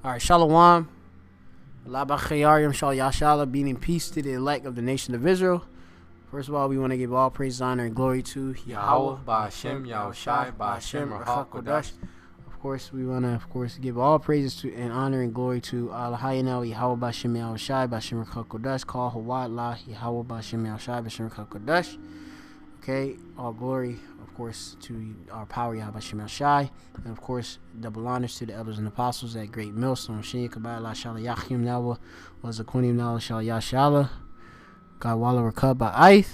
All right, Shalom. Laba Chayarim Shal Yashala, being in peace to the elect of the nation of Israel. First of all, we want to give all praise, honor, and glory to Yahweh, Ba'Hashem, Yahushai, Ba'Hashem, Ruach HaKodesh. Of course, we want to, give all praises to and honor and glory to Al-Hayyinel, Yahweh, Ba'Hashem, Yahushai, Ba'Hashem, Ruach HaKodesh, Kal Hawad La, Yahweh, Ba'Hashem, Yahushai, Ba'Hashem, Ruach HaKodesh. Okay, all glory, of course, to our power, Yahweh, Ba'Hashem, Yahushai. And, of course, double honors to the elders and apostles at Great Millstone. Shenya Kabbalah, La Shala Yachim, Nawa, was a Kunim, Nawa, Shala Yashala. God Walla Rakab Ba'aith,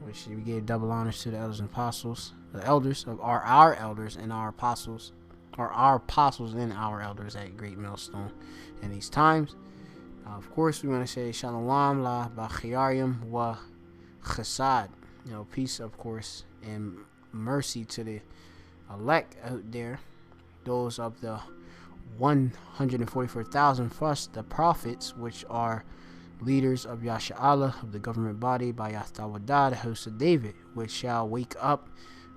which we gave double honors to the elders and apostles. The elders of our elders and our apostles, or our apostles and our elders at Great Millstone in these times. Of course, we want to say Shalom La Ba'Chayarim Wa Chesed. Peace, of course, and mercy to the elect out there, those of the 144,000 first, the prophets, which are leaders of Yasha'Allah, of the government body, by Yahtawadah, the house of David, which shall wake up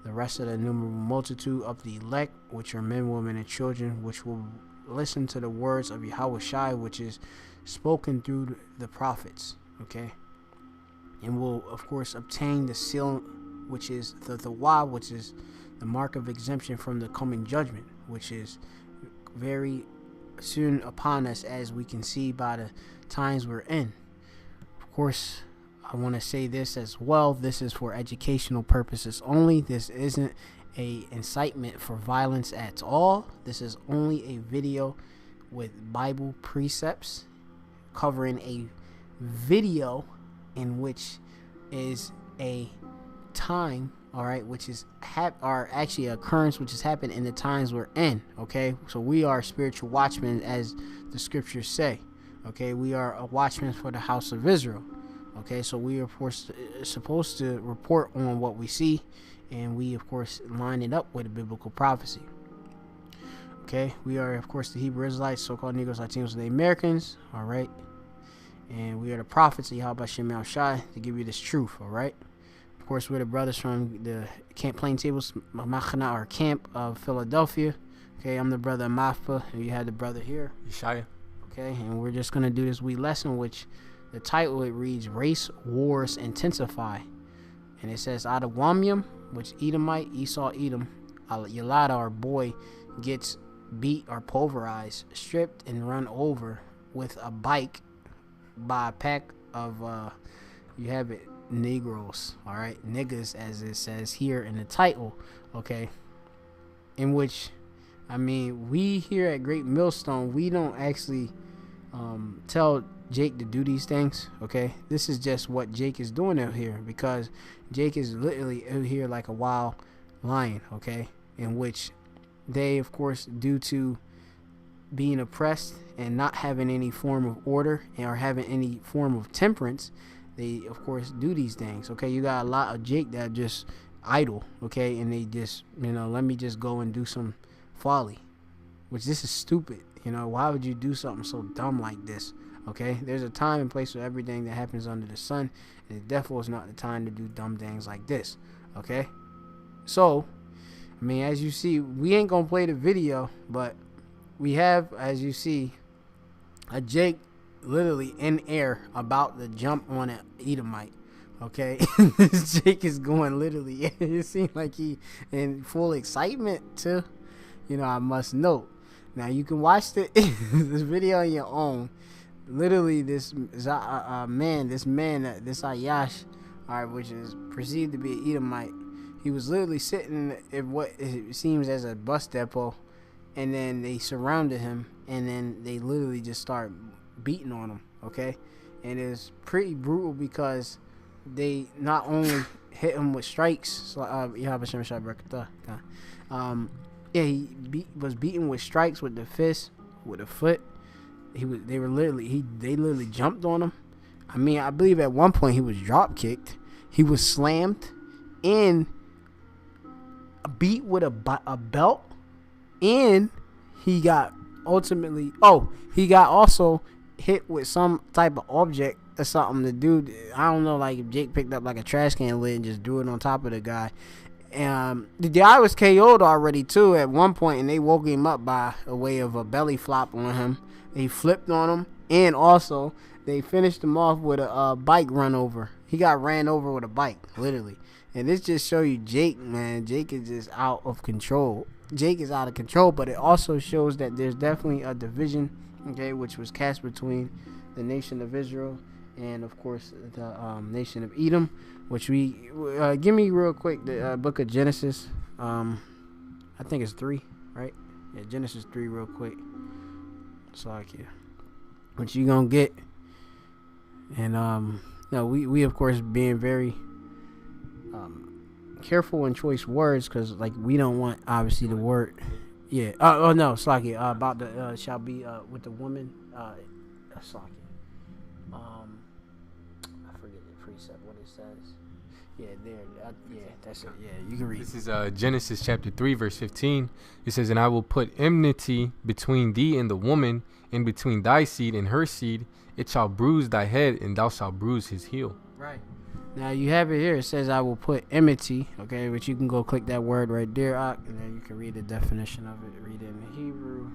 the rest of the innumerable multitude of the elect, which are men, women, and children, which will listen to the words of Yahweh Shai, which is spoken through the prophets, okay? And will, of course, obtain the seal, which is the Wa, which is the mark of exemption from the coming judgment, which is very soon upon us, as we can see by the times we're in. Of course, I want to say this as well. This is for educational purposes only. This isn't a incitement for violence at all. This is only a video with Bible precepts covering a video in which is a time, all right, which is or actually an occurrence which has happened in the times we're in. Okay, so we are spiritual watchmen, as the scriptures say. Okay, we are a watchman for the house of Israel. Okay, so we are, of course, supposed to report on what we see, and we, of course, line it up with a biblical prophecy. Okay, we are, of course, the Hebrew Israelites, so-called Negroes, Latinos, and the Americans. All right, and we are the prophets of Yahweh Shem Shai to give you this truth. All right. Of course, we're the brothers from the Camp Plain Tables, Machana, or camp of Philadelphia. Okay, I'm the brother of Mafpa, and you had the brother here, Yeshaya. Okay, and we're just going to do this wee lesson, which the title, it reads, Race Wars Intensify. And it says, out of Wamium, which Edomite, Esau, Edom, Yalada, our boy, gets beat or pulverized, stripped, and run over with a bike by a pack of, you have it, Negroes, all right, niggas, as it says here in the title, okay, in which, I mean, we here at Great Millstone, we don't actually tell Jake to do these things, okay? This is just what Jake is doing out here, because Jake is literally out here like a wild lion, okay, in which they, of course, due to being oppressed and not having any form of order or having any form of temperance, they, of course, do these things, okay? You got a lot of Jake that just idle, okay? And they just, let me just go and do some folly, which this is stupid, Why would you do something so dumb like this, okay? There's a time and place for everything that happens under the sun, and it definitely is not the time to do dumb things like this, okay? So, I mean, as you see, we ain't gonna play the video, but we have, as you see, a Jake literally in air about to jump on an Edomite, okay? This Jake is going literally, it seems like he in full excitement too, I must note. Now you can watch this video on your own. Literally, this man, this Ayash, all right, which is perceived to be an Edomite, he was literally sitting in what it seems as a bus depot, and then they surrounded him, and then they literally just start beating on him, okay? And it's pretty brutal, because they not only hit him with strikes, he was beaten with strikes with the fist, with the foot. They literally jumped on him. I mean, I believe at one point he was drop kicked. He was slammed and beat with a belt, and he got also hit with some type of object or something. The dude, I don't know, like if Jake picked up like a trash can lid and just threw it on top of the guy, the guy was KO'd already too at one point, and they woke him up by a way of a belly flop on him. They flipped on him, and also they finished him off with a bike run over. He got ran over with a bike, literally. And this just show you Jake, man. Jake is just out of control. Jake is out of control, but it also shows that there's definitely a division, okay, which was cast between the nation of Israel and, of course, the nation of Edom, which we give me real quick the book of Genesis. I think it's 3, right? Yeah, Genesis 3 real quick. So like, yeah, what you gonna get? And no, we of course being very careful in choice words, because like we don't want obviously the word. Yeah. Oh no, Slaki. About the shall be with the woman. Slaki. I forget the precept what it says. Yeah, there. Yeah, that's it. Yeah, you can read. This is Genesis chapter 3, verse 15. It says, "And I will put enmity between thee and the woman, and between thy seed and her seed. It shall bruise thy head, and thou shalt bruise his heel." Right. Now you have it here. It says, "I will put enmity." Okay, but you can go click that word right there, and then you can read the definition of it. Read it in the Hebrew.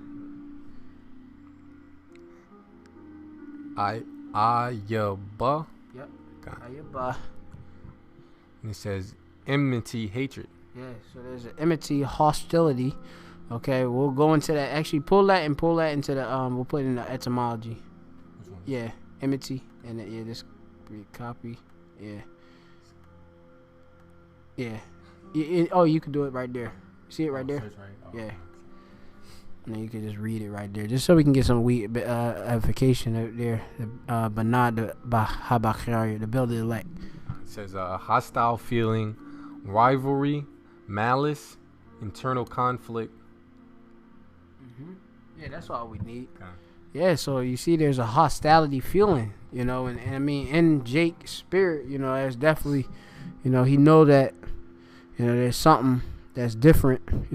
Ayaba. Yep. Okay. Ayaba. And it says enmity, hatred. Yeah. So there's an enmity, hostility. Okay, we'll go into that. Actually, pull that into the we'll put it in the etymology. Yeah, enmity, and yeah, this copy. Yeah. Oh, you can do it right there. See it right there? Yeah. And then you can just read it right there, just so we can get some edification out there. Banad Habakari, the builder elect. It says hostile feeling, rivalry, malice, internal conflict. Yeah, that's all we need. Okay. Yeah, so you see there's a hostility feeling, and I mean, in Jake's spirit, there's definitely, he know that, there's something that's different,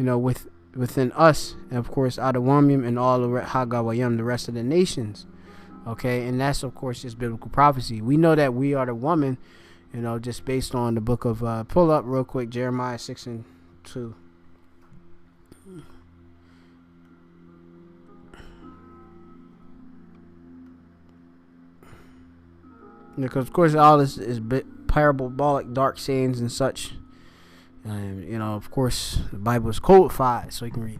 within us, and of course, Adawamim and all the Hagawayim, the rest of the nations, okay, and that's, of course, just biblical prophecy. We know that we are the woman, just based on the book of, pull up real quick, Jeremiah 6:2. Because of course all this is parabolic, dark sayings and such, and of course the Bible is codified, so you can read.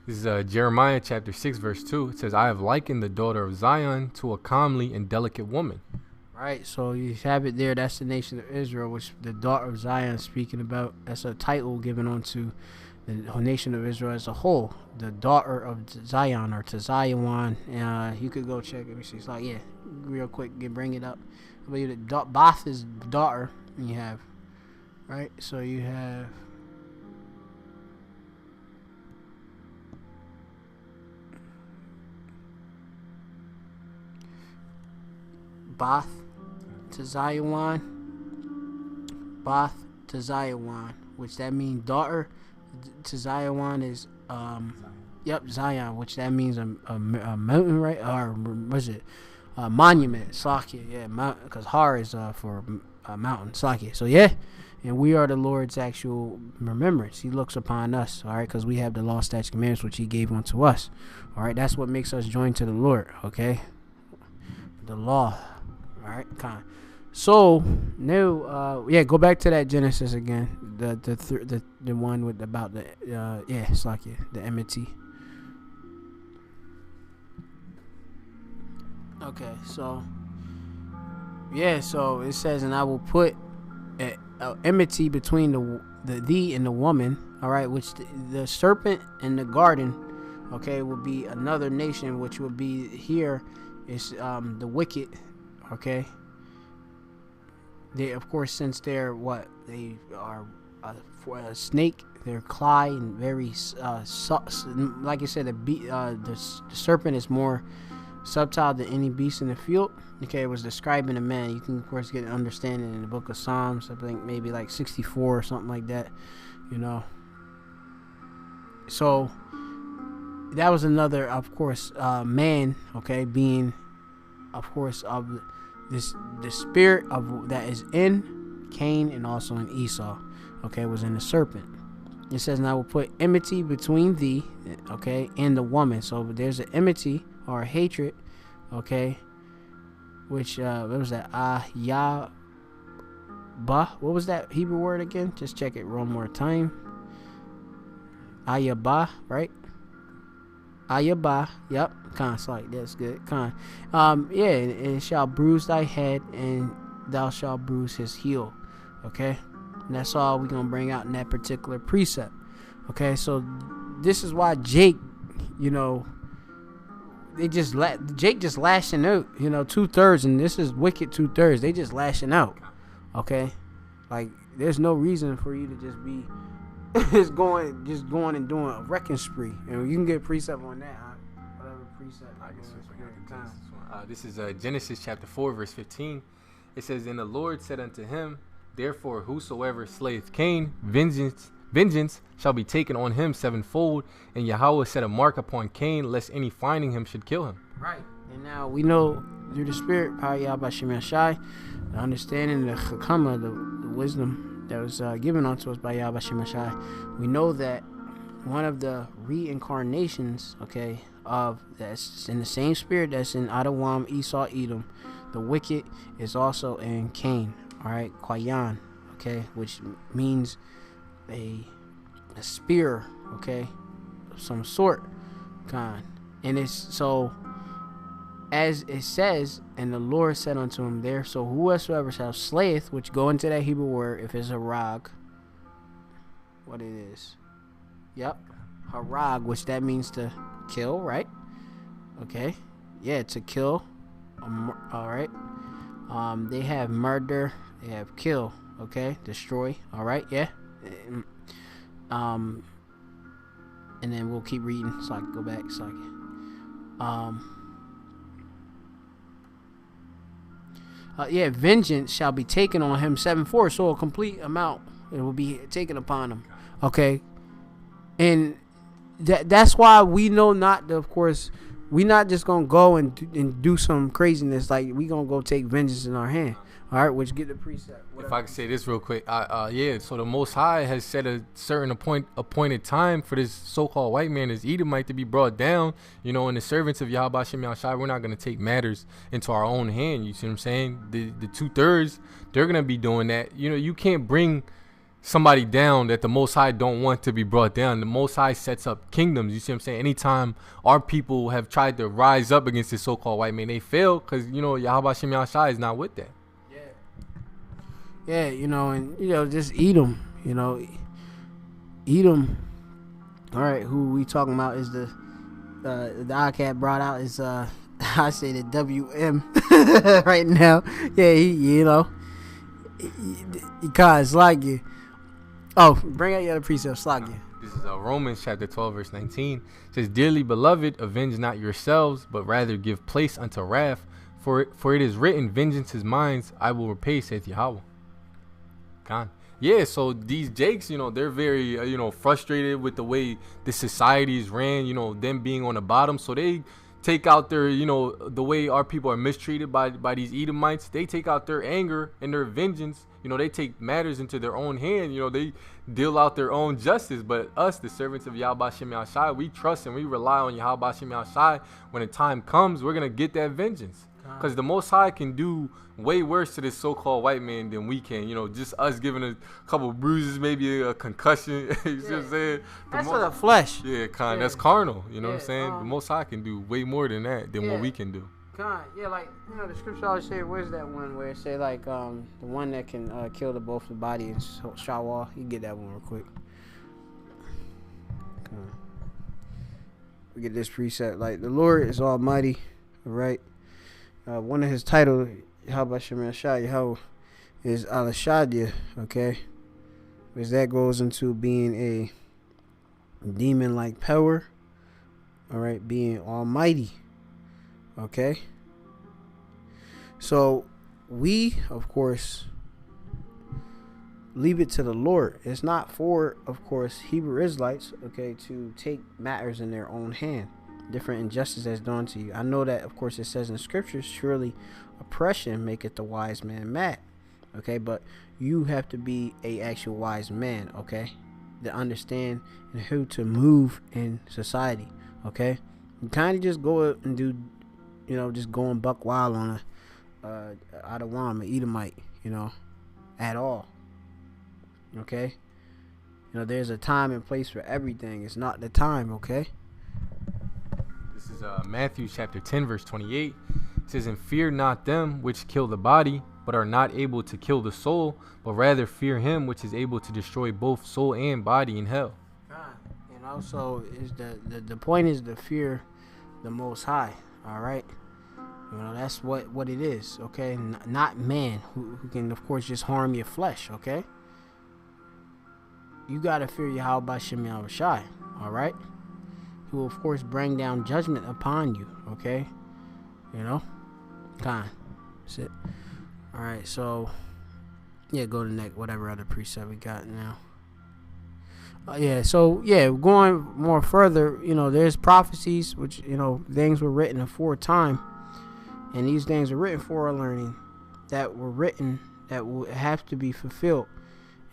This is Jeremiah chapter 6 verse 2. It says, "I have likened the daughter of Zion to a comely and delicate woman." Right, so you have it there. That's the nation of Israel, which the daughter of Zion is speaking about. That's a title given onto the nation of Israel as a whole, the daughter of Zion, or to Zion. You could go check it. It's like, yeah, real quick, bring it up. I believe that Bath is daughter, and you have, right? So you have Bath to Zion, Bath to Zion, which that means daughter to Zion is Zion, which that means a mountain, right? Or was it monument? Slakia, yeah, because Har is for mountain. Slakia. So yeah, and we are the Lord's actual remembrance. He looks upon us, all right, because we have the law, statutes, commandments which He gave unto us. All right, that's what makes us join to the Lord. Okay, the law. All right, So now, go back to that Genesis again. The one with about the it's like the enmity. Okay, so so it says, "And I will put enmity between the thee and the woman." All right, which the serpent in the garden, okay, will be another nation, which will be here is the wicked. Okay. They, of course, since they're they are for a snake, they're clay and very like I said, the serpent is more subtle than any beast in the field. Okay, it was describing a man. You can of course get an understanding in the book of Psalms. I think maybe like 64 or something like that. So that was another, of course, man. Okay, being, of course, of the spirit of that is in Cain and also in Esau. okay, was in the serpent. It says, and I will put enmity between thee, okay, and the woman. So there's an enmity or a hatred, okay, which, what was that? Yah. What was that Hebrew word again? Just check it one more time. Ayabah, right? Ayabah, yep. Khan, sorry, that's good. Khan. Yeah, and it shall bruise thy head, and thou shalt bruise his heel. Okay? And that's all we're going to bring out in that particular precept. Okay, so this is why Jake, you know, Jake just lashing out, you know, 2/3, and this is wicked 2/3. They just lashing out. Okay? Like, there's no reason for you to just be just going and doing a wrecking spree. And you can get precept on that. Whatever precept. This is Genesis chapter 4, verse 15. It says, and the Lord said unto him, therefore whosoever slayeth Cain, vengeance shall be taken on him sevenfold. And Yahweh set a mark upon Cain, lest any finding him should kill him. Right. And now we know through the Spirit, power Yahweh Shem Shai, the understanding, the chakama, the wisdom that was given unto us by Yahweh Shem Shai, we know that one of the reincarnations, okay, of that's in the same spirit that's in Adawam, Esau, Edom, the wicked is also in Cain. All right, Qayan, okay, which means a spear, okay, of some sort, kind. And it's so, as it says, and the Lord said unto him there, so whosoever shall slayeth, which go into that Hebrew word, if it's a rag, what it is, yep, harag, which that means to kill, right? Okay, yeah, to kill. All right. They have murder, they have kill, okay, destroy. All right, yeah. And then we'll keep reading so I can go back. So I can, yeah, vengeance shall be taken on him sevenfold, so a complete amount it will be taken upon him. Okay, and that's why we know not to, of course, we not just gonna go and do some craziness, like we gonna go take vengeance in our hand. All right, which get the precept. If I could say this real quick, yeah. So the Most High has set a certain appointed time for this so-called white man, this Edomite, to be brought down. You know, and the servants of Yahweh Shem Yahshai, we're not gonna take matters into our own hand. You see what I'm saying? The 2/3, they're gonna be doing that. You know, you can't bring somebody down that the Most High don't want to be brought down. The Most High sets up kingdoms. You see what I'm saying? Anytime our people have tried to rise up against this so-called white man, they fail because, you know, Yahweh Shem Yahshai is not with that. Yeah, you know, and, you know, just Edom, you know, Edom, all right, who we talking about is the ICAT brought out is, I say the WM right now. Yeah, he, you know, he kind of slaggy. Oh, bring out your other precept, slaggy. This is Romans chapter 12, verse 19. It says, dearly beloved, avenge not yourselves, but rather give place unto wrath, for it is written, vengeance is mine, I will repay, saith Yahweh. Con. Yeah, so these Jakes, you know, they're very, you know, frustrated with the way the society is ran, you know, them being on the bottom. So they take out their, you know, the way our people are mistreated by these Edomites. They take out their anger and their vengeance. You know, they take matters into their own hand. You know, they deal out their own justice. But us, the servants of Yahweh Shem Yahshai, we trust and we rely on Yahweh Shem Yahshai. When the time comes, we're going to get that vengeance. Because the Most High can do way worse to this so-called white man than we can. You know, just us giving a couple bruises, maybe a concussion. You see what I'm saying? That's for the flesh. Yeah, that's carnal. You know what I'm saying? The Most High can do way more than that, than what we can do. Yeah, like, you know, the scripture always say, where's that one where it say, like, the one that can kill both the body and shawwal? You can get that one real quick. We get this precept. Like, the Lord is almighty, right? One of his titles, Yahweh Shem Yahweh, is Al-Shadia, okay? Because that goes into being a demon-like power, all right? Being almighty, okay? So, we, of course, leave it to the Lord. It's not for, of course, Hebrew Israelites, okay, to take matters in their own hand. Different injustice that's done to you. I know that, of course, it says in scriptures, surely oppression maketh the wise man mad. Okay, but you have to be a actual wise man, okay, to understand and how to move in society, okay. You kind of just go and do, just going buck wild on a Adawam, an Edomite, at all, okay. There's a time and place for everything. It's not the time, okay. This is Matthew chapter 10 verse 28. It says, and fear not them which kill the body, but are not able to kill the soul, but rather fear him which is able to destroy both soul and body in hell. So is the point is to fear the Most High. All right, that's what it is. Okay, not man who can of course just harm your flesh. Okay, you gotta fear Yahweh B'Shem Yahushai. All right, who will of course bring down judgment upon you. Okay, that's it. All right, so yeah, go to the next whatever other precept we got now. Going more further, there's prophecies which things were written aforetime, and these things are written for our learning, that were written that will have to be fulfilled,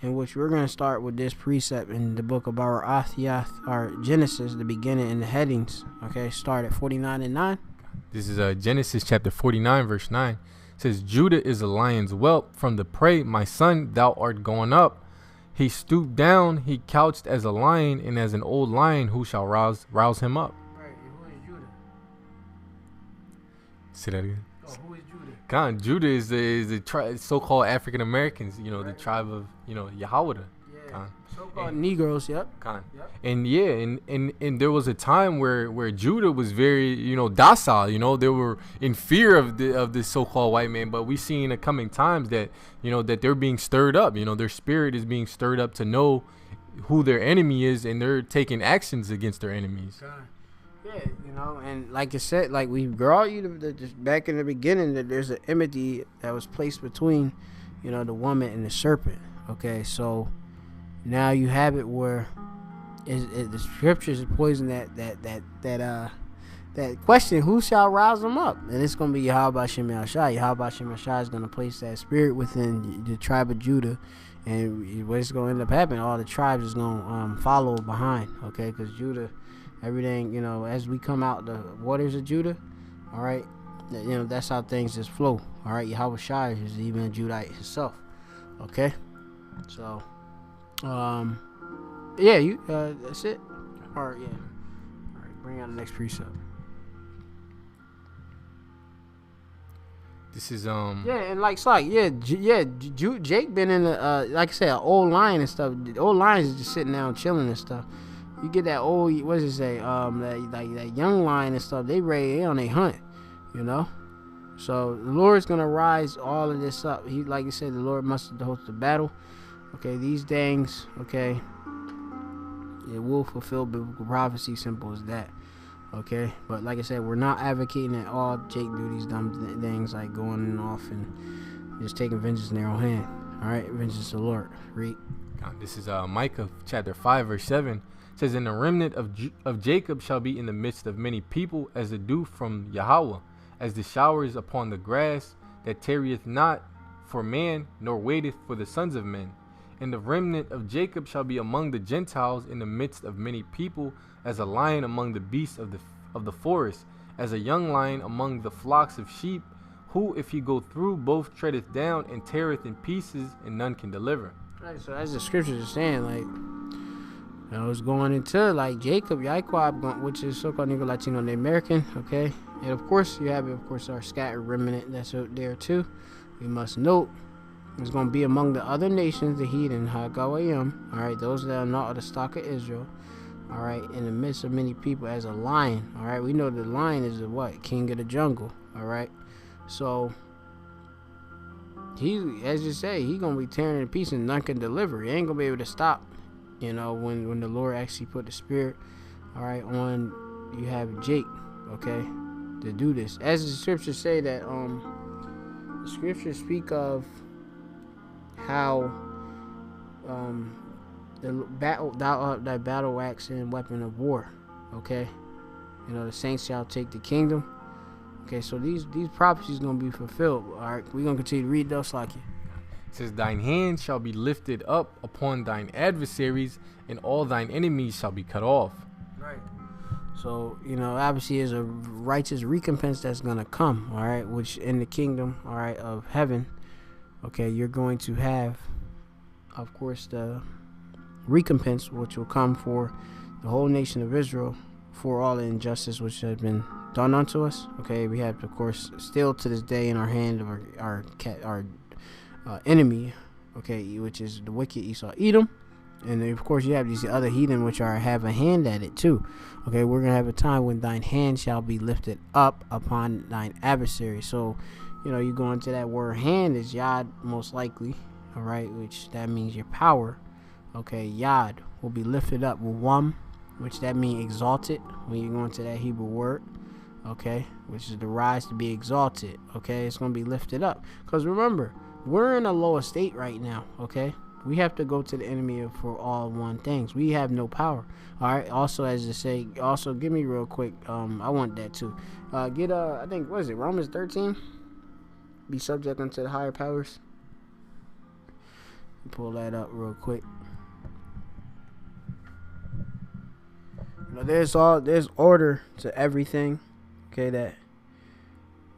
in which we're going to start with this precept in the book of our Athiath, our Genesis, the beginning and the headings. Okay, start at 49 and 9. This is Genesis chapter 49 verse 9. It says, Judah is a lion's whelp from the prey, my son, thou art going up. He stooped down, he couched as a lion, and as an old lion, who shall rouse him up? Right, who is Judah? Say that again. Oh, who is Judah? Judah is the so-called African Americans, the tribe of, Yahweh. Yeah. So-called Negroes, yep. Yep. And and there was a time where Judah was very, docile. They were in fear of this so-called white man. But we see in the coming times that, that they're being stirred up. Their spirit is being stirred up to know who their enemy is, and they're taking actions against their enemies. Yeah, and like I said, like we brought you back in the beginning, that there's an enmity that was placed between, the woman and the serpent. Okay, so now you have it where the scriptures is poison that question, who shall rouse them up? And it's going to be Yahweh B'Shem Yahushai. Yahweh B'Shem Yahushai is going to place that spirit within the tribe of Judah, and what's going to end up happening, all the tribes is going to follow behind, okay, because Judah, everything, as we come out the waters of Judah, all right, that's how things just flow, all right. Yahweh Shai is even a Judite himself, okay. So that's it. All right, bring out the next precept. This is and Jake been in the like I said, an old lion and stuff. The old lions is just sitting down chilling and stuff. You get that old, what does it say? That young lion and stuff. They on a hunt, So the Lord's gonna rise all of this up. He, like you said, the Lord must host the battle. Okay, these things, okay, it will fulfill biblical prophecy, simple as that. Okay, but like I said, we're not advocating that all Jake do these dumb things like going off and just taking vengeance in their own hand. All right, vengeance of the Lord. Read. This is Micah chapter 5 verse 7. It says, and the remnant of Jacob shall be in the midst of many people, as the dew from Yahweh, as the showers upon the grass, that tarrieth not for man, nor waiteth for the sons of men. And the remnant of Jacob shall be among the Gentiles in the midst of many people, as a lion among the beasts of the forest, as a young lion among the flocks of sheep, who, if he go through, both treadeth down and teareth in pieces, and none can deliver. Right, so as the scriptures are saying, like, it's going into like Jacob, which is so-called Negro, Latino, and American, okay? And of course, you have, of course, our scattered remnant that's out there too. We must note, it's going to be among the other nations, the heathen, Hagawayim, all right, those that are not of the stock of Israel, all right, in the midst of many people, as a lion, all right. We know the lion is the what? King of the jungle, all right. So he, as you say, he gonna be tearing in pieces and none can deliver. He ain't gonna be able to stop, when the Lord actually put the spirit, all right, on you have Jake, okay, to do this. As the scriptures say that the scriptures speak of how the battle, thy battle axe and weapon of war, okay, the saints shall take the kingdom. Okay, so these prophecies gonna be fulfilled. All right, we're gonna continue to read those, like you. It says, thine hand shall be lifted up upon thine adversaries, and all thine enemies shall be cut off. Right. So, obviously there's a righteous recompense that's going to come, all right, which in the kingdom, all right, of heaven, okay, you're going to have, of course, the recompense which will come for the whole nation of Israel for all the injustice which has been done unto us. Okay, we have, of course, still to this day in our hand of our enemy, okay, which is the wicked Esau Edom. And of course you have these other heathen which have a hand at it too. Okay, we're gonna have a time when thine hand shall be lifted up upon thine adversary. So, you go into that word hand is Yad most likely, all right, which that means your power. Okay, Yad will be lifted up with Wam, which that means exalted when you go into that Hebrew word. Okay, which is the rise to be exalted. Okay, it's gonna be lifted up. Because remember, we're in a lower state right now. Okay, we have to go to the enemy for all one things. We have no power. All right. Also, as I say, also give me real quick. I want that too. Get I think what is it? Romans 13. Be subject unto the higher powers. Pull that up real quick. There's order to everything. Okay, that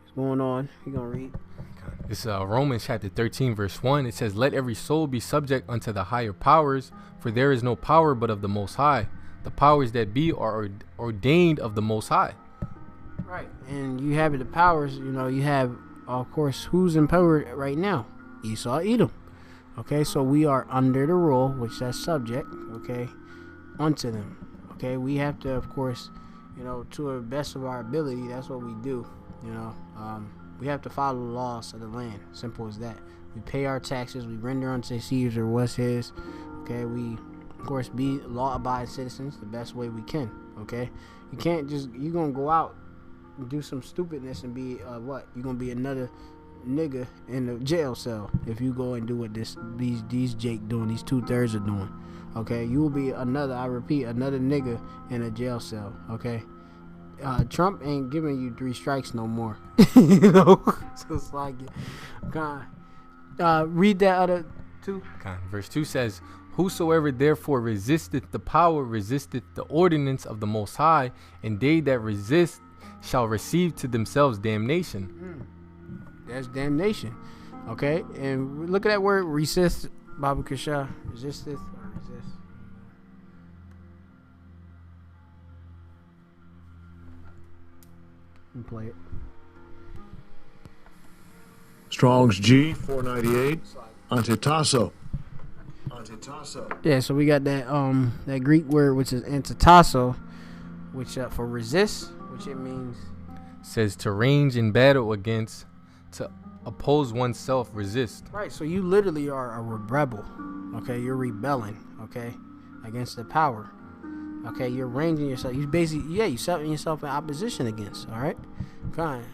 is going on. You're gonna read. It's Romans chapter 13 verse 1. It says, let every soul be subject unto the higher powers, for there is no power but of the Most High. The powers that be are ordained of the Most High. Right, and you have the powers. You have, of course, who's in power right now? Esau Edom. Okay, so we are under the rule, which that's subject, okay, unto them. Okay, we have to, of course, to the best of our ability, that's what we do. We have to follow the laws of the land. Simple as that. We pay our taxes. We render unto Caesar what's his. Okay, we, of course, be law-abiding citizens the best way we can. Okay, you can't you're going to go out and do some stupidness and be, what? You're going to be another nigga in the jail cell if you go and do what these Jake doing, these 2/3 are doing. Okay, you will be another nigga in a jail cell. Okay, Trump ain't giving you 3 strikes no more. So it's like, God, read that other 2. Verse 2 says, whosoever therefore resisteth the power resisteth the ordinance of the Most High, and they that resist shall receive to themselves damnation. That's damnation. Okay, and look at that word resist, Baba Kasha. Resisteth or resist. And play it. Strong's G 498. Antitasso. Yeah, so we got that Greek word which is antitasso, which for resist, which it means says to range in battle against, to oppose oneself, resist. Right, so you literally are a rebel. Okay, you're rebelling. Okay, against the power. Okay, you're ranging yourself. You basically, you're setting yourself in opposition against. All right, kind.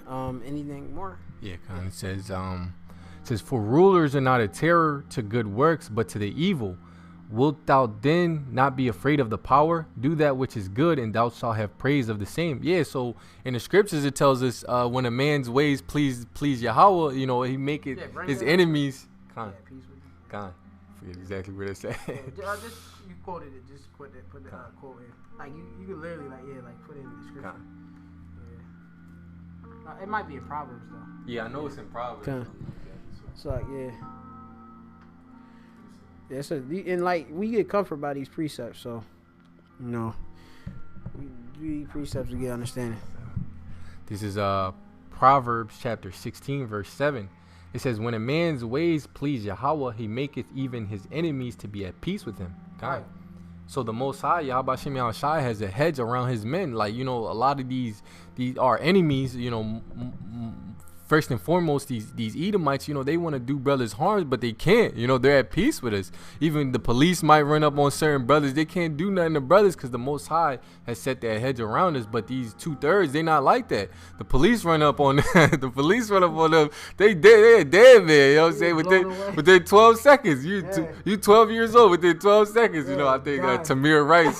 Anything more? Yeah, kind. It says, for rulers are not a terror to good works, but to the evil. Wilt thou then not be afraid of the power? Do that which is good, and thou shalt have praise of the same. Yeah, so in the scriptures it tells us when a man's ways please Yahweh, he make it his enemies. Forget exactly what it said. Just you quoted it. Just put the quote in. Like you could literally put it in the description. Yeah. It might be in Proverbs though. Yeah, I know it's in Proverbs. So yeah. Yeah, so we get comfort by these precepts, so we read precepts to get understanding. This is Proverbs chapter 16 verse 7. It says, when a man's ways please Yahweh, he maketh even his enemies to be at peace with him. Right. So the Most High, Yahweh Shem Yahushai, has a hedge around his men. Like, a lot of these are enemies, first and foremost, these Edomites, they want to do brothers harm, but they can't. They're at peace with us. Even the police might run up on certain brothers. They can't do nothing to brothers because the Most High has set their hedge around us. But these 2/3, they're not like that. The police run up on them. They dead, man. You know what I'm saying? Within 12 seconds. You 12 years old within 12 seconds. I think Tamir Rice,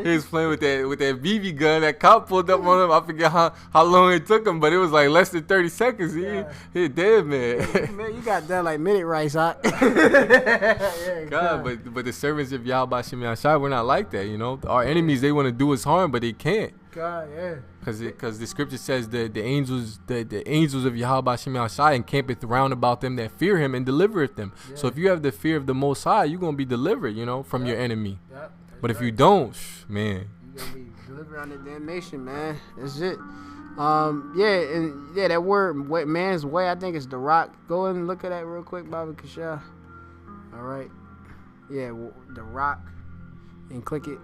he was playing with that BB gun. That cop pulled up on him. I forget how long it took him, but it was like less than 30 seconds. seconds. He dead, man. Man, you got that like minute rights, huh? God, but the servants of Yahweh Shem Yahshai, we're not like that, you know. Our enemies, they want to do us harm, but they can't. God, yeah. Because the scripture says that the angels of Yahweh Shem Yahshai encampeth round about them that fear him and delivereth them. Yeah. So if you have the fear of the Most High, you're gonna be delivered, you know, from your enemy. Yep. But if you don't, man, you're gonna be delivered on the damnation, man. That's it. That word man's way, I think it's the rock. Go and look at that real quick, Baba Kasha. All right. Yeah, the rock, and click it.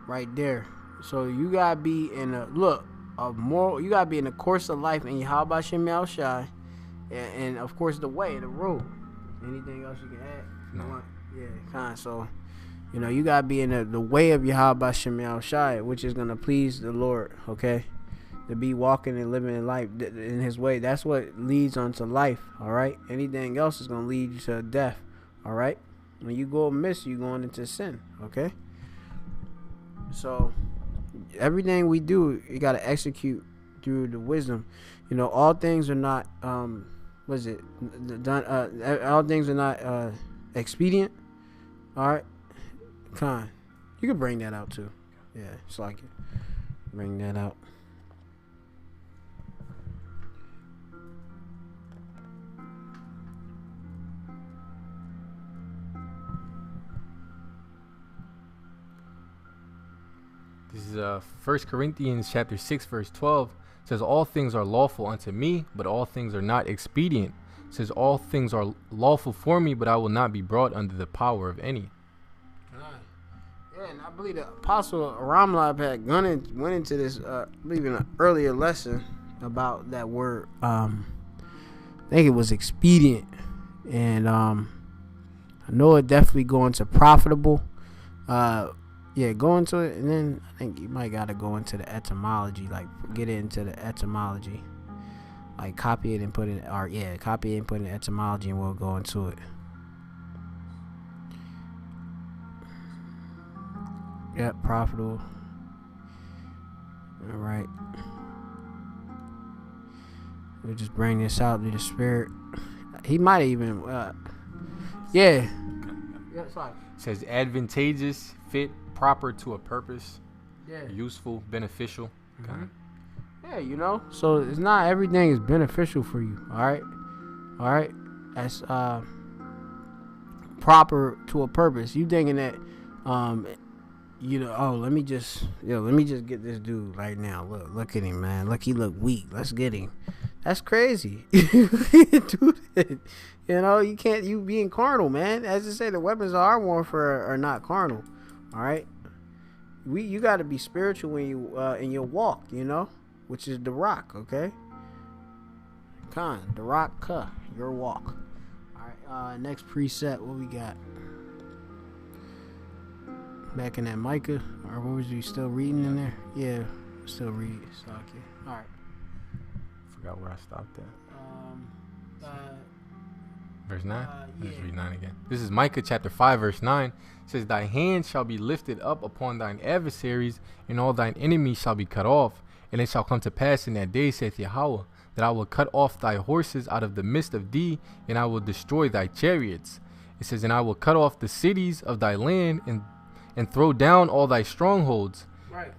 Right there. So you gotta be in you gotta be in the course of life in Yahweh Shem Yahshai, and of course the way, the rule. Anything else you can add? No. Yeah, kind. So, you know, you gotta be in the way of Yahweh Shem Yahshai, which is gonna please the Lord. Okay, to be walking and living in life in His way. That's what leads onto life. All right. Anything else is gonna lead you to death. All right. When you go amiss, you going into sin. Okay. So everything we do, you got to execute through the wisdom. You know, all things are not all things are not expedient. All right, Khan, you can bring that out too. Yeah, it's like it. Bring that out. This is 1 Corinthians chapter 6 verse 12. It says, all things are lawful unto me, but all things are not expedient. It says, all things are lawful for me, but I will not be brought under the power of any. Yeah, and I believe the Apostle Ramlab had went into this, I believe in an earlier lesson about that word. I think it was expedient. And I know it definitely going to profitable. Yeah, go into it, and then I think you might gotta go into the etymology, like get into the etymology, like copy it and put it, copy it and put it in etymology, and we'll go into it. Yep, profitable. All right, we'll just bring this out to the spirit. He might even, yeah. It says advantageous, fit, proper to a purpose, useful, beneficial. Mm-hmm. Yeah, you know, so it's not everything is beneficial for you. All right, that's proper to a purpose. You thinking that you know, let me just get this dude right now. Look at him, man. Look, he look weak. Let's get him. That's crazy. You can't do that. You know, you being carnal, man. As I say, the weapons of our warfare are not carnal. All right, you got to be spiritual when you in your walk, you know, which is the rock. Okay, the rock, your walk. All right, next preset, what we got? Back in that Micah, or what was you still reading in there? Yeah, still reading. Okay, all right. Forgot where I stopped at. Verse 9? Let's read 9 again. This is Micah chapter 5 verse 9. It says, thy hand shall be lifted up upon thine adversaries, and all thine enemies shall be cut off. And it shall come to pass in that day, saith Yahweh, that I will cut off thy horses out of the midst of thee, and I will destroy thy chariots. It says, and I will cut off the cities of thy land, and throw down all thy strongholds. Right.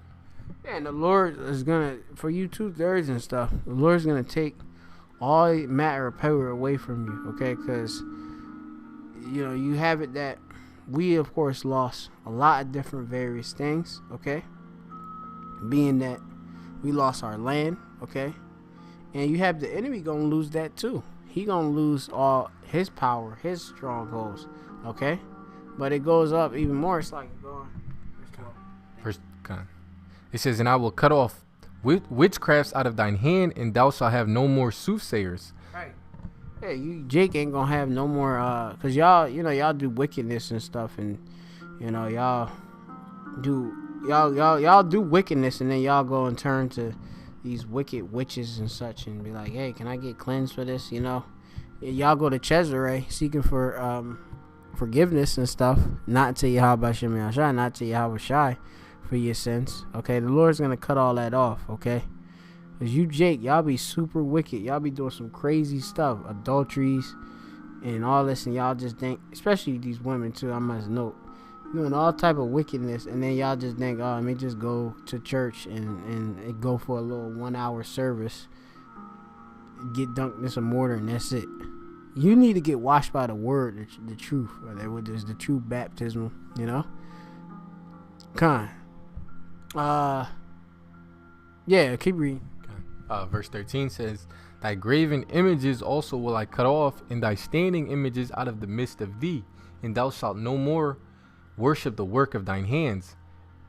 Yeah, and the Lord is gonna, for you 2/3 and stuff, the Lord's gonna take all matter of power away from you, okay? Because, you know, you have it that we, of course, lost a lot of different various things, okay? Being that we lost our land, okay? And you have the enemy gonna lose that too. He gonna lose all his power, his strongholds, okay? But it goes up even more. It's like going. It says, and I will cut off witchcrafts out of thine hand, and thou shalt have no more soothsayers. Right. Yeah, Jake ain't gonna have no more, cause y'all do wickedness and stuff, and you know y'all do wickedness, and then y'all go and turn to these wicked witches and such, and be like, hey, can I get cleansed for this? You know, y'all go to Cesare seeking for forgiveness and stuff, not to Yahweh Shem Yahshai, not to Yahweh Shai for your sins. Okay, the Lord's gonna cut all that off. Okay, Cause you Jake, y'all be super wicked. Y'all be doing some crazy stuff, adulteries and all this, and y'all just think, especially these women too, I must note, doing all type of wickedness, and then y'all just think, oh, let me just go to church and go for a little 1 hour service, get dunked in some mortar, and that's it. You need to get washed by the word, the truth, or that which is the true baptism, you know. Yeah, keep reading. Verse 13 says, thy graven images also will I cut off, and thy standing images out of the midst of thee, and thou shalt no more worship the work of thine hands.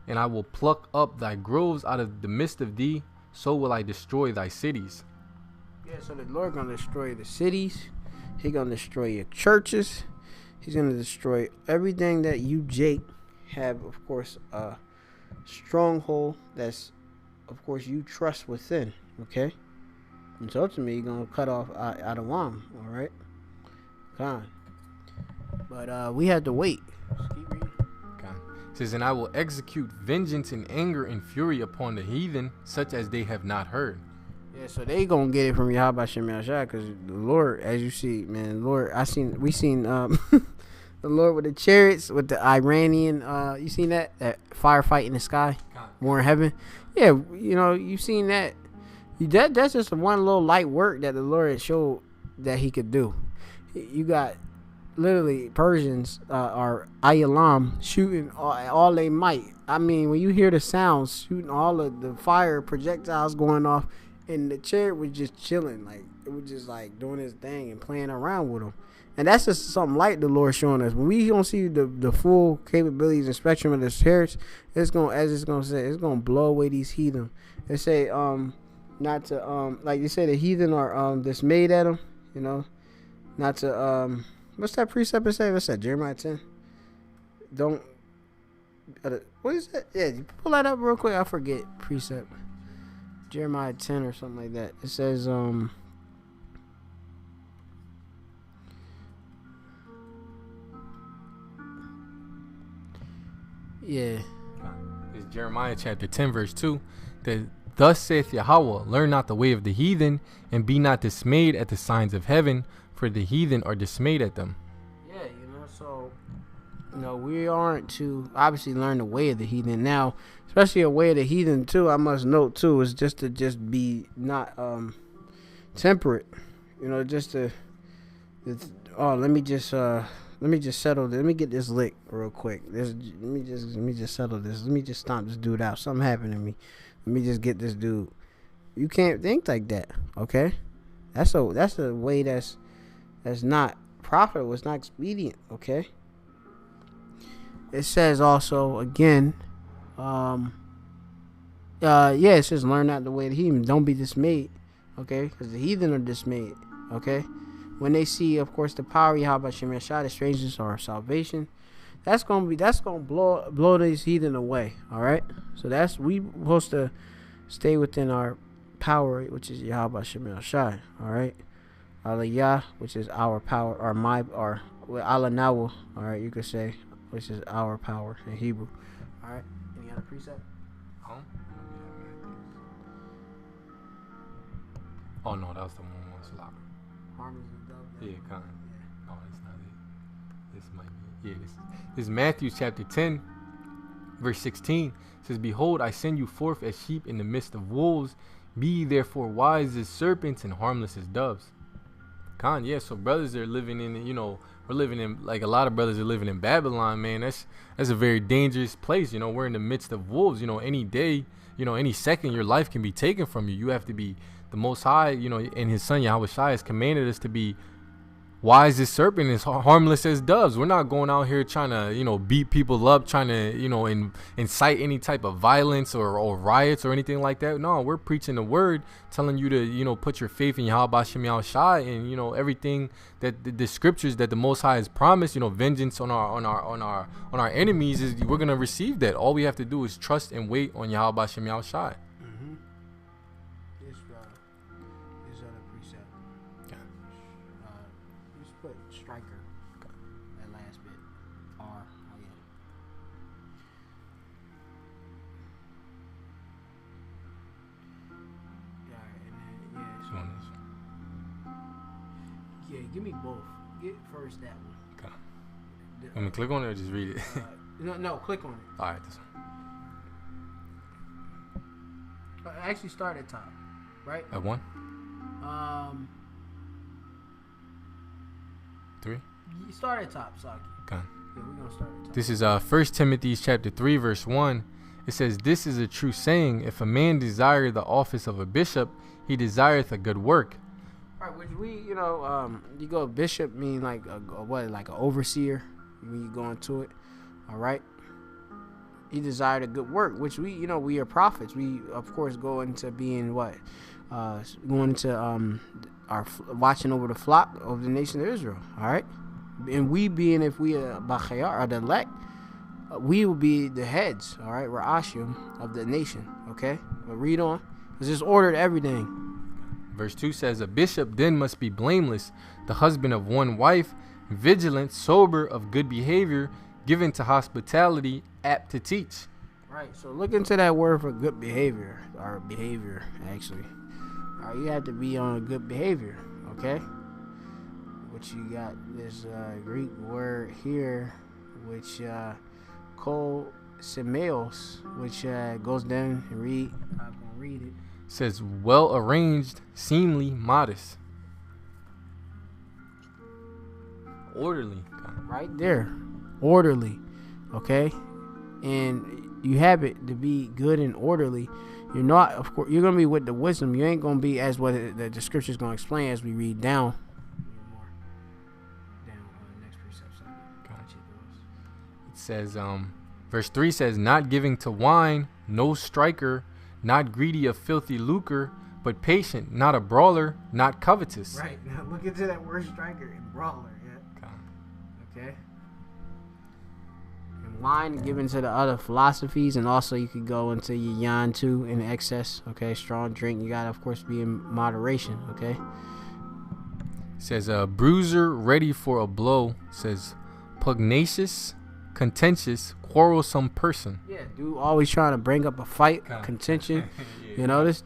And I will pluck up thy groves out of the midst of thee, so will I destroy thy cities. Yeah, so the Lord gonna destroy the cities. He gonna destroy your churches. He's gonna destroy everything that you, Jake, have, of course, a stronghold that's, of course, you trust within. Okay, and so ultimately, you're gonna cut off Adawam. All right, Khan. But we had to wait. Just keep reading. It says, and I will execute vengeance and anger and fury upon the heathen, such as they have not heard. Yeah, so they gonna get it from Yahweh Shem Yahshua, because the Lord, as you see, man, Lord, we seen the Lord with the chariots, with the Iranian, you seen that firefight in the sky, war in heaven. Yeah, you know, you seen that. That's just one little light work that the Lord showed that he could do. You got literally Persians or Ayalam shooting all they might. I mean, when you hear the sounds, shooting all of the fire projectiles going off, and the chariot was just chilling, like it was just like doing his thing and playing around with them. And that's just something like the Lord showing us. When we don't see the full capabilities and spectrum of the chariots, it's gonna blow away these heathen. They say not to like you say, the heathen are dismayed at them, you know, not to what's that precept say? What's that, Jeremiah 10? Don't what is that? Yeah, you pull that up real quick. I forget precept. Jeremiah 10 or something like that. It says yeah. It's Jeremiah chapter 10 verse 2. That thus saith Yahweh, learn not the way of the heathen, and be not dismayed at the signs of heaven, for the heathen are dismayed at them. Yeah, so we aren't to obviously learn the way of the heathen. Now, especially a way of the heathen too, I must note too, is just to be not temperate. Just to let me just settle this. Let me get this lick real quick. Let me just settle this. Let me just stomp this dude out. Something happened to me. Let me just get this dude. You can't think like that, okay? That's a way that's not profitable. It's not expedient, okay? It says also again, it says learn not the way of the heathen. Don't be dismayed, okay? Because the heathen are dismayed, okay? When they see, of course, the power of Yahweh Shem Yahshua, the strangeness or salvation, that's gonna blow these heathen away. All right. So we supposed to stay within our power, which is Yahweh Shem Yahshua. All right. Aliyah, which is our power, or Allah Nawah. All right, you could say, which is our power in Hebrew. All right. Any other precept? Oh no, that was the one was loud. Harmless as a dove. Yeah, kind of. Oh, that's not it. This might be. Yeah, this is Matthew chapter 10, verse 16. It says, behold, I send you forth as sheep in the midst of wolves. Be ye therefore wise as serpents and harmless as doves. So brothers are living in, we're living in, like a lot of brothers are living in Babylon, man. That's a very dangerous place. We're in the midst of wolves. Any day, any second, your life can be taken from you. You have to be the Most High, and His Son Yahweh Shai has commanded us to be wise as serpent, as harmless as doves. We're not going out here trying to, beat people up, trying to, incite any type of violence or riots or anything like that. No, we're preaching the word, telling you to, put your faith in Yahweh Shem Yahshua and, everything that the scriptures that the Most High has promised, vengeance on our enemies is we're going to receive that. All we have to do is trust and wait on Yahweh Shem Yahshua. Striker, that last bit. R. Oh yeah. Yeah. give me both. Get first that one. Okay. Let me click on it or just read it. No, click on it. All right, this one. Actually, start at top, right? At 1, 3. You start at top, Saki. Okay. Yeah, we're gonna start at top. This is 1 Timothy chapter 3, verse 1. It says, "This is a true saying: if a man desire the office of a bishop, he desireth a good work." All right, which you go bishop mean like like an overseer when you go into it. All right. He desired a good work, which we are prophets. We of course go into being going into our watching over the flock of the nation of Israel. All right, and we being, if we Bachayar are the elect, we will be the heads. All right, we're Ashim of the nation. Okay, but read on. It's just ordered everything. Verse 2 says, "A bishop then must be blameless, the husband of one wife, vigilant, sober, of good behavior, given to hospitality, apt to teach." Right. So look into that word for good behavior, or behavior actually. All right, you have to be on a good behavior. Okay. Which you got this Greek word here, which kol semeos, which goes down and read. I'm gonna read it. It says, "Well arranged, seemly, modest, orderly." Right there, orderly. Okay, and you have it to be good and orderly. You're not, of course, you're gonna be with the wisdom. You ain't gonna be as what the scripture's gonna explain as we read down. Next precept. It says, verse 3 says, "Not giving to wine, no striker, not greedy of filthy lucre, but patient, not a brawler, not covetous." Right. Now look into that word striker and brawler. Yeah. Okay. And wine given to the other philosophies, and also you could go into your yan too in excess. Okay. Strong drink. You gotta, of course, be in moderation. Okay. It says, "A bruiser ready for a blow." It says, "Pugnacious, contentious, quarrelsome person." Yeah, dude, always trying to bring up a fight, contention. Yeah, you know this.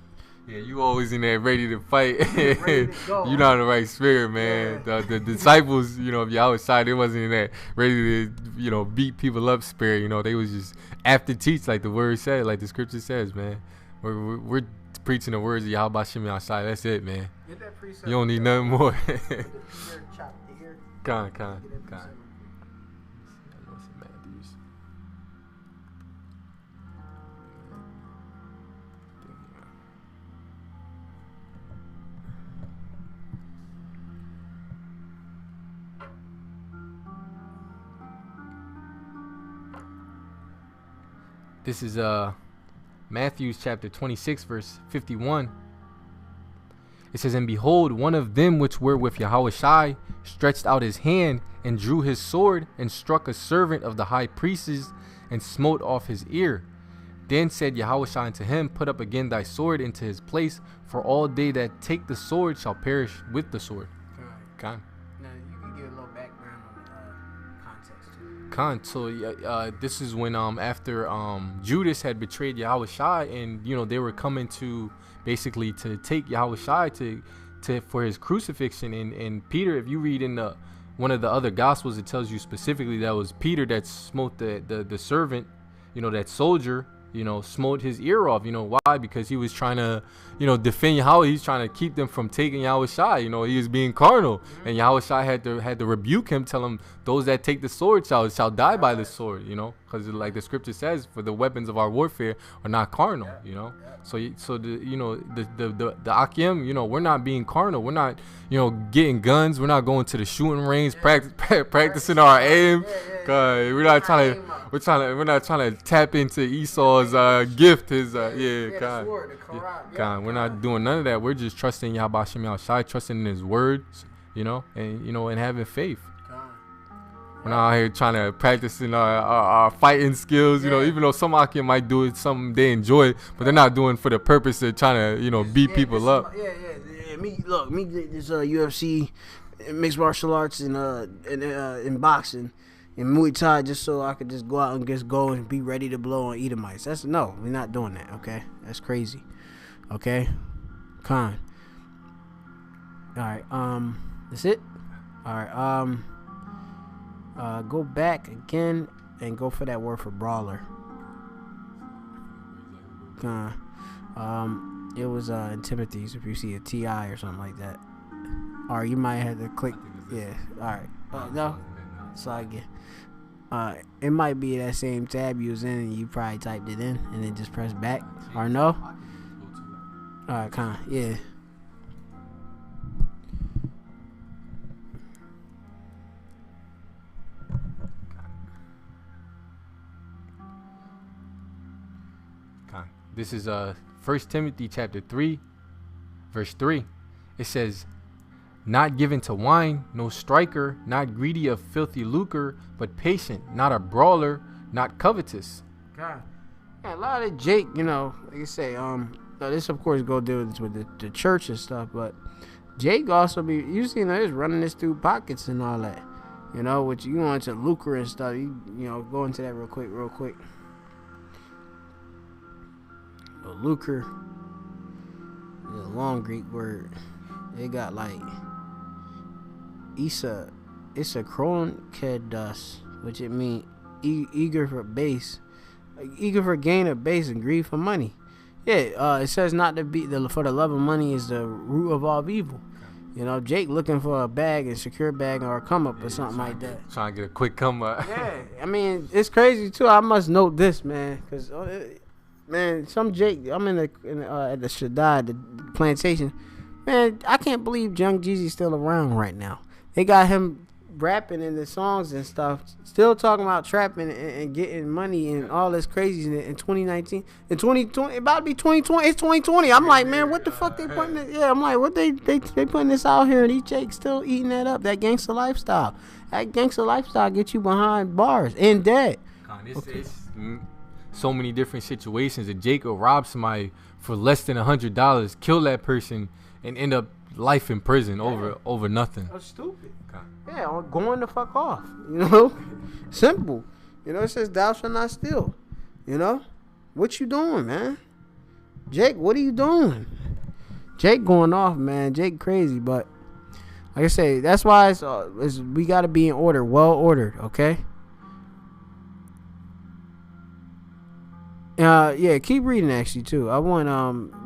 Yeah, you always in there ready to fight. Ready to go. You're not in the right spirit, man. Yeah. The disciples, if you're outside, they wasn't in that ready to, beat people up spirit. They was just after teach, like the word said, like the scripture says, man. We're preaching the words of Yahweh Shem outside. That's it, man. Get that precept. You don't need nothing more. Con. This is Matthew chapter 26, verse 51. It says, "And behold, one of them which were with Yahushua stretched out his hand and drew his sword and struck a servant of the high priests and smote off his ear. Then said Yahushua unto him, Put up again thy sword into his place, for all they that take the sword shall perish with the sword." Con. Now you can give a little background on context too. So this is when after Judas had betrayed Yahushua, and they were coming to basically to take Yahushua to for his crucifixion, and Peter, if you read in one of the other gospels, it tells you specifically that was Peter that smote the servant, that soldier, smote his ear off. Why? Because he was trying to, defend Yahweh. He's trying to keep them from taking Yahushua. He was being carnal, and Yahushua had to rebuke him, tell him, "Those that take the sword shall die by the sword." Because like the scripture says, for the weapons of our warfare are not carnal. So the Akim, we're not being carnal. We're not, getting guns. We're not going to the shooting range, practicing our aim. Cause we're not trying to tap into Esau's gift. His God. We're not doing none of that. We're just trusting Yahweh Shem Yahushua, trusting in His words, and having faith. We're not out here trying to practicing our fighting skills, even though some Akim might do it, some they enjoy it, but they're not doing it for the purpose of trying to, beat people up. Me this UFC, mixed martial arts, and boxing, and Muay Thai, just so I could just go out and just go and be ready to blow on Edomites. We're not doing that. Okay, that's crazy. Okay, Con. All right, that's it. All right. Go back again and go for that word for brawler. It was in Timothy's. If you see a TI or something like that, or you might have to click. Yeah. All right. No. So again, it might be that same tab you was in, and you probably typed it in, and then just press back. Or no. All right. Yeah. This is 1 Timothy chapter 3, verse 3. It says, not given to wine, no striker, not greedy of filthy lucre, but patient, not a brawler, not covetous. God. Yeah, a lot of Jake, like you say, this of course go deal with the church and stuff, but Jake also be, you see, he's running this through pockets and all that, which you want to lucre and stuff. You go into that real quick. Lucre is a long Greek word. It got like it's a kronkedos, which it means eager for gain of base and greed for money. Yeah, it says not to be for the love of money is the root of all evil. Jake looking for a bag, a secure bag, or a come up or something like that. Trying to get a quick come up. Yeah, I mean it's crazy too. I must note this, man, because. Man, some Jake, I'm at the Shaddai, the plantation. Man, I can't believe Young Jeezy's still around right now. They got him rapping in the songs and stuff, still talking about trapping and getting money and all this crazy in 2019. In 2020, about to be 2020. It's 2020. I'm like, man, what the fuck they putting it? Yeah, I'm like, what they putting this out here, and these Jakes still eating that up, that gangster lifestyle. That gangster lifestyle gets you behind bars and dead. So many different situations. A Jake will rob somebody for less than $100, kill that person, and end up life in prison over nothing. That's stupid. Okay. Yeah, going the fuck off. Simple. It says thou shalt not steal. What you doing, man? Jake, what are you doing? Jake going off, man. Jake crazy, but like I say, that's why we got to be in order, well ordered, okay? Yeah, keep reading actually too. I want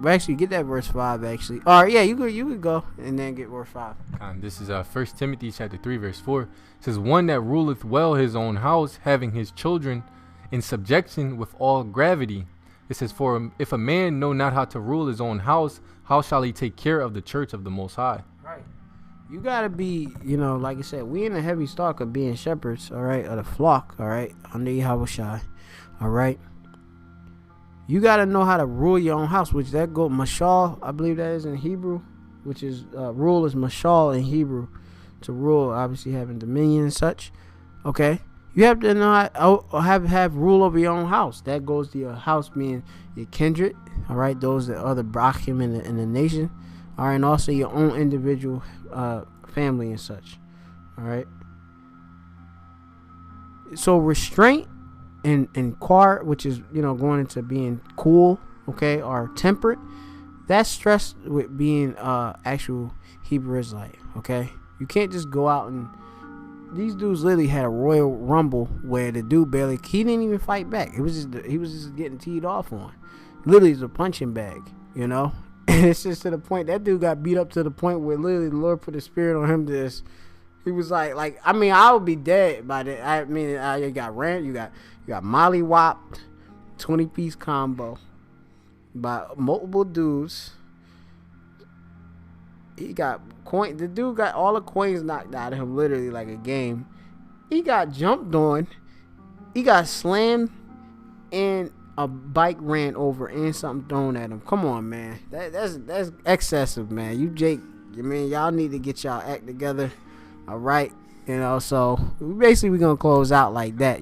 actually get that verse 5 actually. All right, yeah, you could go and then get verse 5. This is 1 Timothy chapter 3 verse 4. It says, one that ruleth well his own house, having his children in subjection with all gravity. It says, for if a man know not how to rule his own house, how shall he take care of the church of the Most High? Right. You gotta be, like I said, we in the heavy stock of being shepherds, all right, of the flock, all right, under Yahushua, all right. You got to know how to rule your own house, which that go mashal, I believe that is in Hebrew, which is rule is mashal in Hebrew, to rule, obviously having dominion and such. Okay, you have to know how have rule over your own house. That goes to your house being your kindred, all right, those that other brachim in the nation, all right, and also your own individual family and such, all right. So restraint. And quar, which is going into being cool, okay, or temperate, that's stressed with being actual Hebrew Israelite, okay. You can't just go out and these dudes literally had a Royal Rumble where the dude he didn't even fight back. He was just getting teed off on. Literally, it's a punching bag, And it's just to the point that dude got beat up to the point where literally the Lord put a spirit on him. He was like I mean, I would be dead by that. I mean, you got Rand, you got Molly Whopped, 20-piece combo by multiple dudes. He got coin. The dude got all the coins knocked out of him, literally like a game. He got jumped on. He got slammed, and a bike ran over and something thrown at him. Come on, man. That's excessive, man. You Jake, y'all need to get y'all act together. All right, so we're gonna close out like that,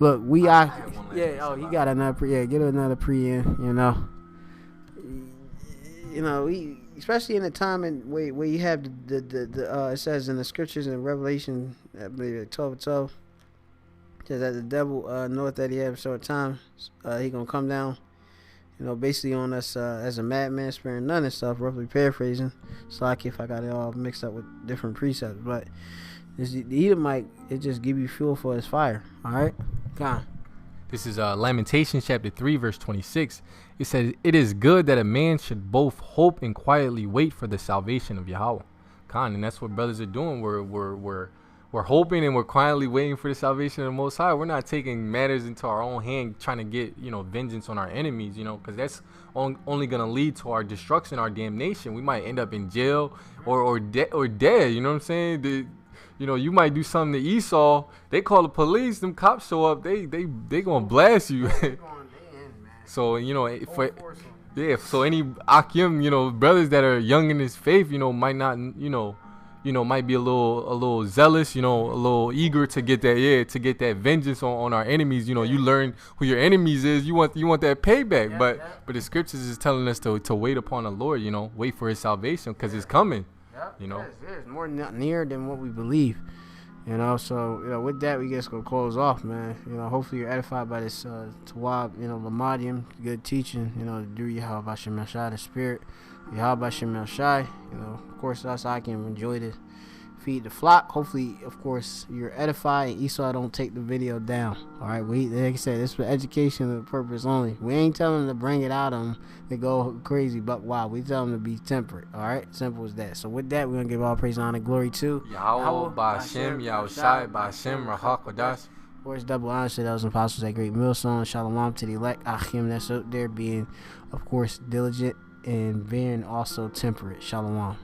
Look, we are. Yeah. Oh, he got another pre. Yeah, get another pre in. Especially in the time and where you have the it says in the scriptures in Revelation, I believe 12:12, says that the devil knoweth that he have a short time, he gonna come down basically on us as a madman sparing none and stuff, roughly paraphrasing. Slack if I got it all mixed up with different precepts, but the Edomite, it just give you fuel for his fire. All right, Con. This is Lamentations chapter 3 verse 26. It says, "It is good that a man should both hope and quietly wait for the salvation of Yahweh." Con, and that's what brothers are doing. We're hoping and we're quietly waiting for the salvation of the Most High. We're not taking matters into our own hand, trying to get vengeance on our enemies, because that's only gonna lead to our destruction, our damnation. We might end up in jail or dead. You know what I'm saying? You might do something to Esau. They call the police. Them cops show up. They gonna blast you. So so any Akim, brothers that are young in his faith, might not, might be a little zealous, a little eager to get that vengeance on our enemies. You learn who your enemies is. You want that payback. But the scriptures is telling us to wait upon the Lord. Wait for His salvation because it's coming. It's more near than what we believe. So with that, we just gonna close off, man. Hopefully you're edified by this Tawab, Lamadium, good teaching. Do Yahweh Bashem Shai, the spirit, Yahweh Bashem Shai. Of course, us I can enjoy to feed the flock. Hopefully, of course, you're edified. And Esau don't take the video down. All right, like I said, this for educational purpose only. We ain't telling them to bring it out on them to go crazy, but wow, we tell them to be temperate. All right, simple as that. So with that, we're gonna give all praise, honor, glory to Yahweh, Ba'Shem, Yahushai, Ba'Shem, Rahak Wadash. Of course, double honor to those apostles at Great Millstone. Shalom to the elect Achim that's out there being, of course, diligent and being also temperate. Shalom.